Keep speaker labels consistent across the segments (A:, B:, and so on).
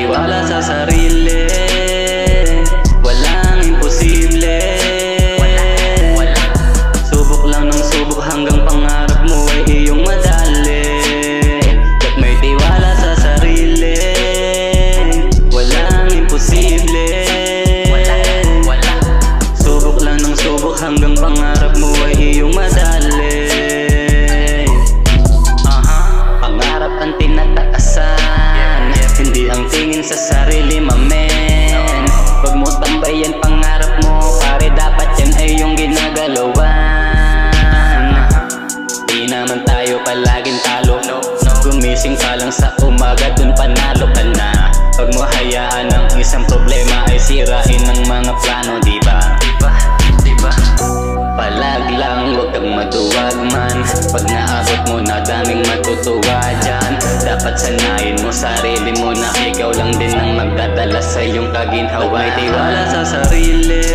A: tiwala sa sarili, walang imposible. Subok lang ng subok hanggang pangarap mo ay iyong madali. At may tiwala sa sarili, walang imposible. Subok lang ng subok hanggang pangarap mo ay iyong madali. Pangarap ang tinataasan, hindi ang tingin sa sarili, mamen. Huwag mo tambayan pangarap mo, pare, dapat yan ay iyong ginagalawan. Di naman tayo palaging talo, gumising ka lang sa umaga, dun panalo ka na. Huwag mo hayaan ang isang problema ay sirain ng mga plano, diba? Palag lang, huwag kang matuwag man. Pag naabot mo na, daming matutuwa dyan. Dapat sanayin mo sarili mo na ikaw lang din ang magdadala sa iyong kaginhawa. May tiwala sa sarili,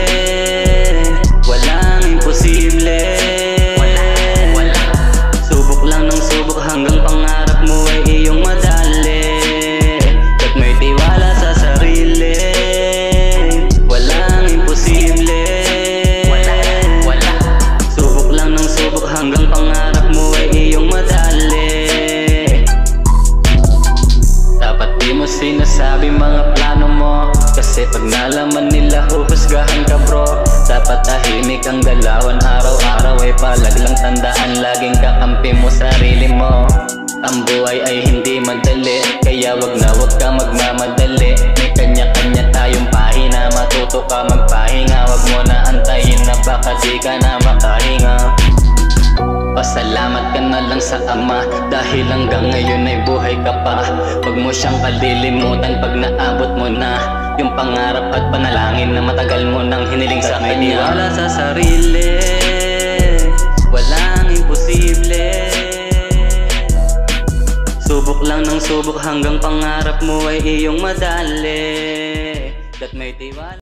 A: walang imposible. Subok lang ng subok hanggang pangarap mo ay iyong madali. At may tiwala sa sarili, walang imposible. Subok lang ng subok hanggang pangarap mo ay iyong madali. Dapat di mo sinasabi mga plano mo, kasi pag nalaman nila huhusgahan ka, bro. Dapat tahimik ang galawan araw-araw ay palaglang tandaan, laging kakampi mo sarili mo. Ang buhay ay hindi madali, kaya wag ka magmamadali. May kanya-kanya tayong pahina, matuto ka magpahinga. Wag mo na antayin na baka di ka na makahinga. Pasalamat ka na lang sa Ama, dahil hanggang ngayon ay buhay ka pa. Wag mo siyang kalilimutan pag naabot mo na yung pangarap at panalangin na matagal mo nang hiniling sa Kanya. May tiwala sa sarili, walang imposible. Subok lang ng subok hanggang pangarap mo ay iyong madali. At may tiwala.